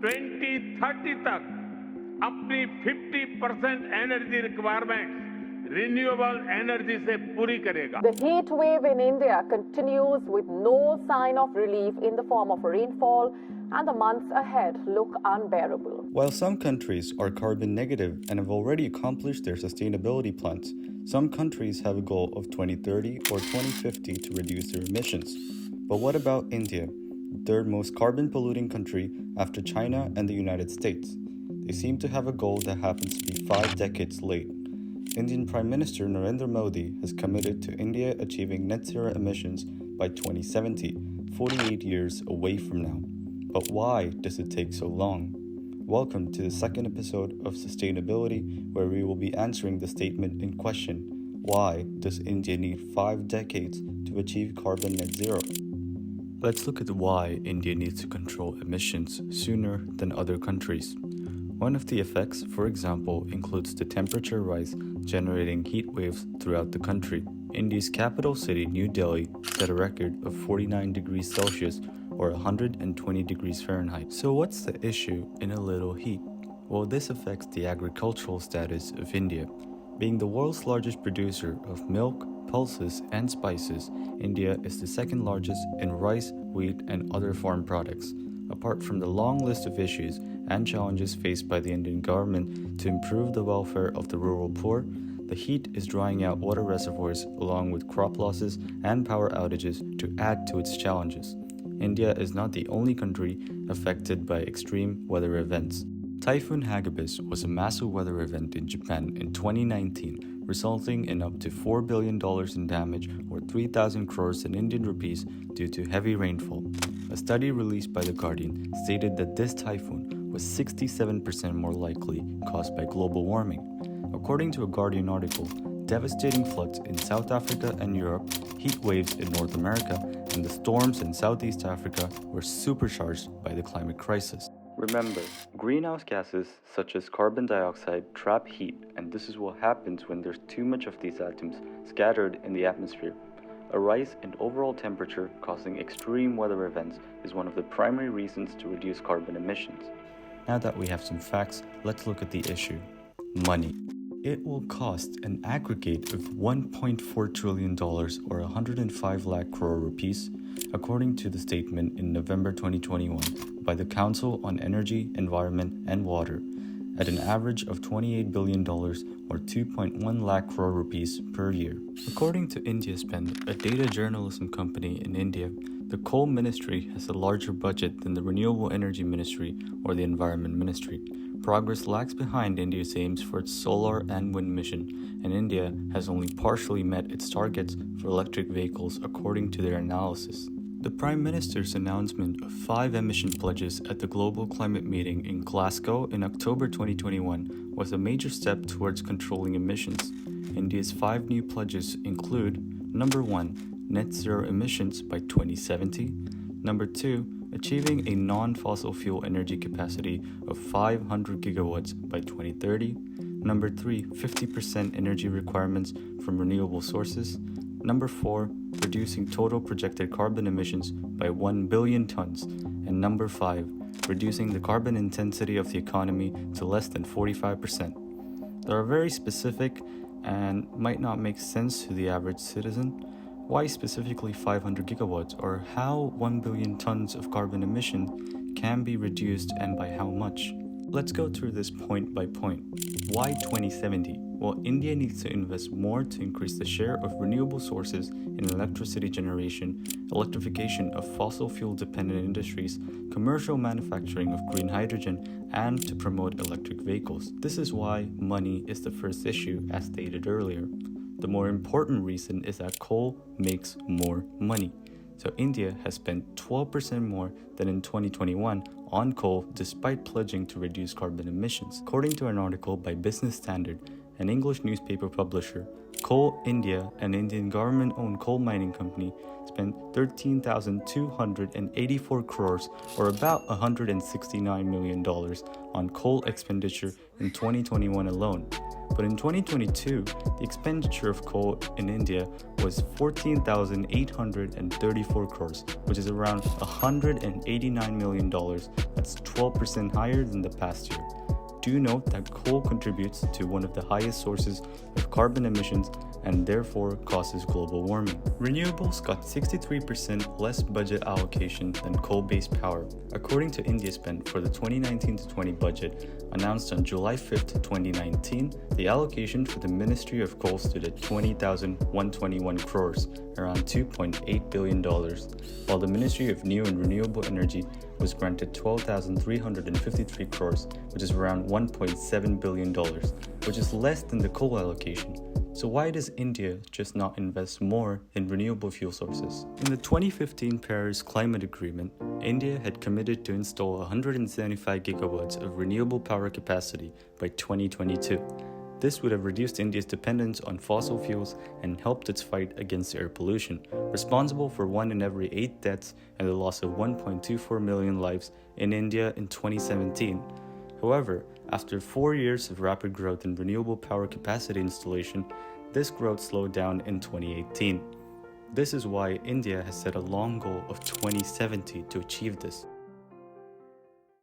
2030 तक अपनी 50% energy requirement renewable energy से पूरी करेगा। The heat wave in India continues with no sign of relief in the form of rainfall, and the months ahead look unbearable. While some countries are carbon negative and have already accomplished their sustainability plans, some countries have a goal of 2030 or 2050 to reduce their emissions. But what about India, the third most carbon polluting country after China and the United States? They seem to have a goal that happens to be 5 decades late. Indian Prime Minister Narendra Modi has committed to India achieving net zero emissions by 2070, 48 years away from now. But why does it take so long? Welcome to the second episode of Sustainability, where we will be answering the statement in question: why does India need 5 decades to achieve carbon net zero? Let's look at why India needs to control emissions sooner than other countries. One of the effects, for example, includes the temperature rise generating heat waves throughout the country. India's capital city, New Delhi, set a record of 49 degrees Celsius or 120 degrees Fahrenheit. So what's the issue in a little heat? Well, this affects the agricultural status of India. Being the world's largest producer of milk, pulses, and spices, India is the second largest in rice, wheat, and other farm products. Apart from the long list of issues and challenges faced by the Indian government to improve the welfare of the rural poor, the heat is drying out water reservoirs along with crop losses and power outages to add to its challenges. India is not the only country affected by extreme weather events. Typhoon Hagibis was a massive weather event in Japan in 2019, resulting in up to $4 billion in damage or 3,000 crores in Indian rupees due to heavy rainfall. A study released by The Guardian stated that this typhoon was 67% more likely caused by global warming. According to a Guardian article, devastating floods in South Africa and Europe, heat waves in North America, and the storms in Southeast Africa were supercharged by the climate crisis. Remember, greenhouse gases such as carbon dioxide trap heat, and this is what happens when there's too much of these atoms scattered in the atmosphere. A rise in overall temperature causing extreme weather events is one of the primary reasons to reduce carbon emissions. Now that we have some facts, let's look at the issue: money. It will cost an aggregate of $1.4 trillion or 105 lakh crore rupees, according to the statement in November 2021 by the Council on Energy, Environment and Water, at an average of $28 billion or 2.1 lakh crore rupees per year. According to India Spend, a data journalism company in India, the Coal Ministry has a larger budget than the Renewable Energy Ministry or the Environment Ministry. Progress lags behind India's aims for its solar and wind mission, and India has only partially met its targets for electric vehicles according to their analysis. The Prime Minister's announcement of 5 emission pledges at the Global Climate Meeting in Glasgow in October 2021 was a major step towards controlling emissions. India's 5 new pledges include: number 1, net zero emissions by 2070, number 2, achieving a non-fossil fuel energy capacity of 500 gigawatts by 2030, number 3, 50% energy requirements from renewable sources, number 4, reducing total projected carbon emissions by 1 billion tons, and number 5, reducing the carbon intensity of the economy to less than 45%. They are very specific and might not make sense to the average citizen. Why specifically 500 gigawatts, or how 1 billion tons of carbon emission can be reduced and by how much? Let's go through this point by point. Why 2070? Well, India needs to invest more to increase the share of renewable sources in electricity generation, electrification of fossil fuel dependent industries, commercial manufacturing of green hydrogen, and to promote electric vehicles. This is why money is the first issue, as stated earlier. The more important reason is that coal makes more money. So India has spent 12% more than in 2021 on coal despite pledging to reduce carbon emissions. According to an article by Business Standard, an English newspaper publisher, Coal India, an Indian government-owned coal mining company, spent spent 13,284 crores, or about $169 million, on coal expenditure in 2021 alone. But in 2022, the expenditure of coal in India was 14,834 crores, which is around $189 million. That's 12% higher than the past year. Do note that coal contributes to one of the highest sources of carbon emissions and therefore causes global warming. Renewables got 63% less budget allocation than coal-based power, according to India spend for the 2019-20 budget announced on July 5, 2019. The allocation for the Ministry of Coal stood at 20,121 crores, around $2.8 billion, while the Ministry of New and Renewable Energy was granted 12,353 crores, which is around $1.7 billion, which is less than the coal allocation. So why does India just not invest more in renewable fuel sources? In the 2015 Paris Climate Agreement, India had committed to install 175 gigawatts of renewable power capacity by 2022. This would have reduced India's dependence on fossil fuels and helped its fight against air pollution, responsible for 1 in every 8 deaths and the loss of 1.24 million lives in India in 2017. However, after 4 years of rapid growth in renewable power capacity installation, this growth slowed down in 2018. This is why India has set a long goal of 2070 to achieve this.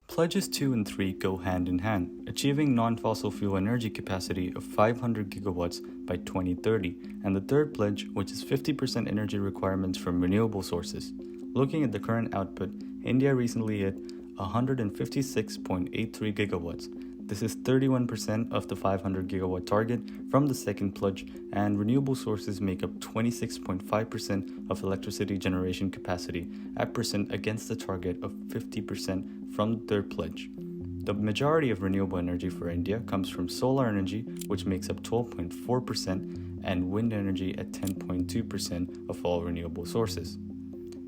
Pledges 2 and 3 go hand in hand, achieving non-fossil fuel energy capacity of 500 gigawatts by 2030, and the third pledge, which is 50% energy requirements from renewable sources. Looking at the current output, India recently hit 156.83 gigawatts. This is 31% of the 500 gigawatt target from the second pledge, and renewable sources make up 26.5% of electricity generation capacity, at percent against the target of 50% from the third pledge. The majority of renewable energy for India comes from solar energy, which makes up 12.4%, and wind energy at 10.2% of all renewable sources.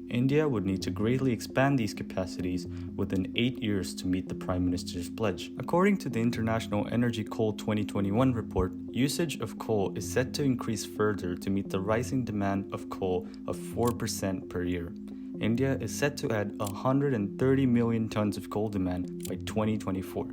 India would need to greatly expand these capacities within 8 years to meet the Prime Minister's pledge. According to the International Energy Coal 2021 report, usage of coal is set to increase further to meet the rising demand of coal of 4% per year. India is set to add 130 million tons of coal demand by 2024.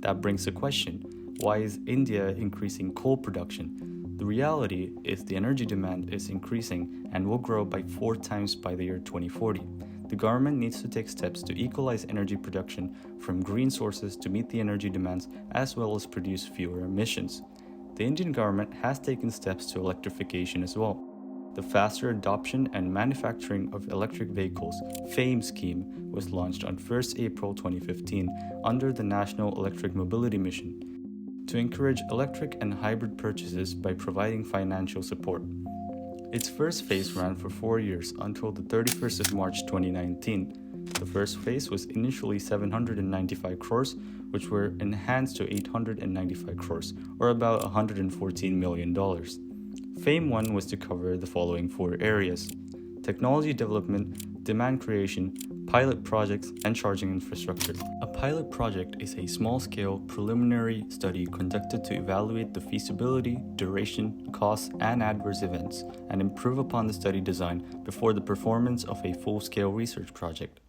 That brings the question, why is India increasing coal production? The reality is the energy demand is increasing and will grow by 4 times by the year 2040. The government needs to take steps to equalize energy production from green sources to meet the energy demands as well as produce fewer emissions. The Indian government has taken steps to electrification as well. The faster adoption and manufacturing of electric vehicles FAME scheme was launched on 1st April 2015 under the National Electric Mobility Mission, to encourage electric and hybrid purchases by providing financial support. Its first phase ran for 4 years until the 31st of March 2019. The first phase was initially 795 crores, which were enhanced to 895 crores, or about $114 million. FAME 1 was to cover the following 4 areas: technology development, demand creation, pilot projects, and charging infrastructure. A pilot project is a small-scale preliminary study conducted to evaluate the feasibility, duration, costs, and adverse events, and improve upon the study design before the performance of a full-scale research project.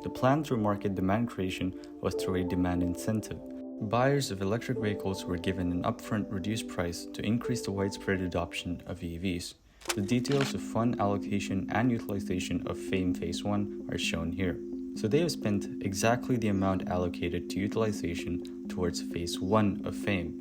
The plan through market demand creation was through a demand incentive. Buyers of electric vehicles were given an upfront reduced price to increase the widespread adoption of EVs. The details of fund allocation and utilization of FAME Phase 1 are shown here. So they have spent exactly the amount allocated to utilization towards Phase 1 of FAME.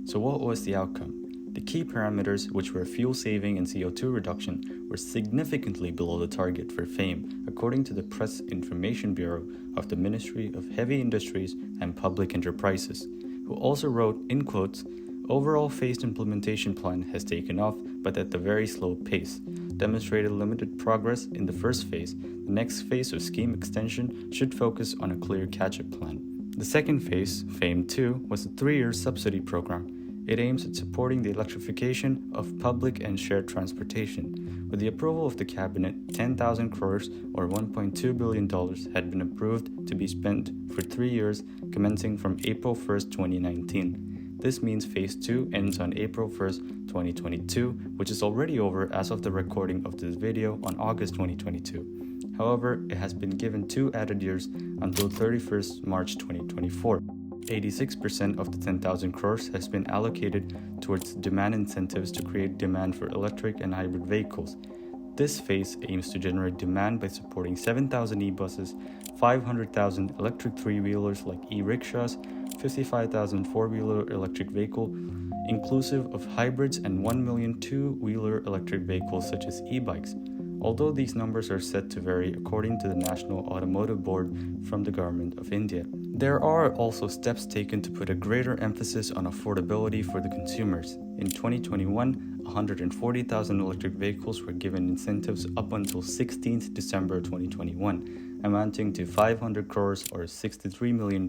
So what was the outcome? The key parameters, which were fuel saving and CO2 reduction, were significantly below the target for FAME, according to the Press Information Bureau of the Ministry of Heavy Industries and Public Enterprises, who also wrote, in quotes, "Overall phased implementation plan has taken off, but at a very slow pace, demonstrated limited progress in the first phase. The next phase of scheme extension should focus on a clear catch-up plan." The second phase, FAME 2, was a 3-year subsidy program. It aims at supporting the electrification of public and shared transportation. With the approval of the cabinet, 10,000 crores or $1.2 billion had been approved to be spent for 3 years, commencing from April 1st, 2019. This means Phase 2 ends on April 1st, 2022, which is already over as of the recording of this video on August 2022. However, it has been given 2 added years until 31st March 2024. 86% of the 10,000 crores has been allocated towards demand incentives to create demand for electric and hybrid vehicles. This phase aims to generate demand by supporting 7,000 e-buses, 500,000 electric three-wheelers like e-rickshaws, 55,000 four-wheeler electric vehicles, inclusive of hybrids, and 1 million two-wheeler electric vehicles such as e-bikes. Although these numbers are set to vary according to the National Automotive Board from the Government of India. There are also steps taken to put a greater emphasis on affordability for the consumers. In 2021, 140,000 electric vehicles were given incentives up until 16th December 2021, amounting to 500 crores or $63 million.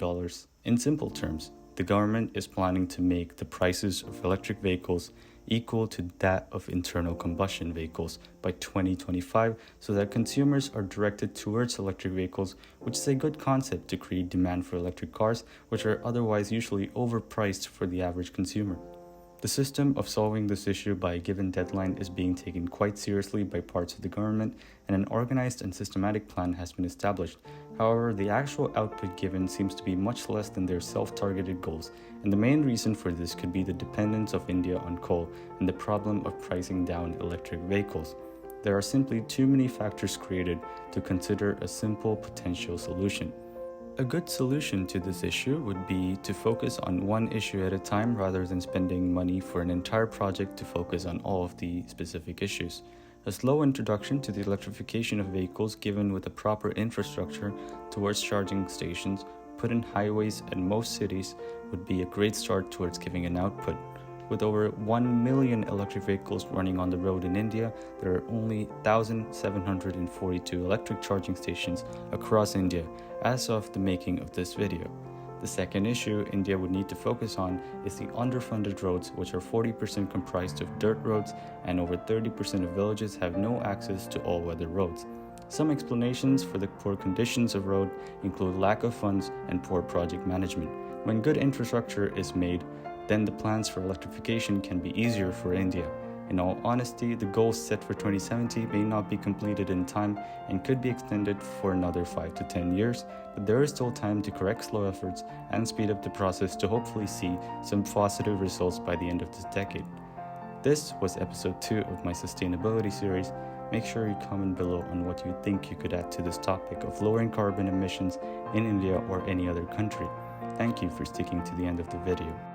In simple terms, the government is planning to make the prices of electric vehicles equal to that of internal combustion vehicles by 2025 so that consumers are directed towards electric vehicles, which is a good concept to create demand for electric cars, which are otherwise usually overpriced for the average consumer. The system of solving this issue by a given deadline is being taken quite seriously by parts of the government, and an organized and systematic plan has been established. However, the actual output given seems to be much less than their self-targeted goals, and the main reason for this could be the dependence of India on coal and the problem of pricing down electric vehicles. There are simply too many factors created to consider a simple potential solution. A good solution to this issue would be to focus on one issue at a time rather than spending money for an entire project to focus on all of the specific issues. A slow introduction to the electrification of vehicles given with a proper infrastructure towards charging stations put in highways and most cities would be a great start towards giving an output. With over 1 million electric vehicles running on the road in India, there are only 1,742 electric charging stations across India as of the making of this video. The second issue India would need to focus on is the underfunded roads, which are 40% comprised of dirt roads, and over 30% of villages have no access to all-weather roads. Some explanations for the poor conditions of road include lack of funds and poor project management. When good infrastructure is made, then the plans for electrification can be easier for India. In all honesty, the goals set for 2070 may not be completed in time and could be extended for another 5 to 10 years, but there is still time to correct slow efforts and speed up the process to hopefully see some positive results by the end of this decade. This was episode 2 of my sustainability series. Make sure you comment below on what you think you could add to this topic of lowering carbon emissions in India or any other country. Thank you for sticking to the end of the video.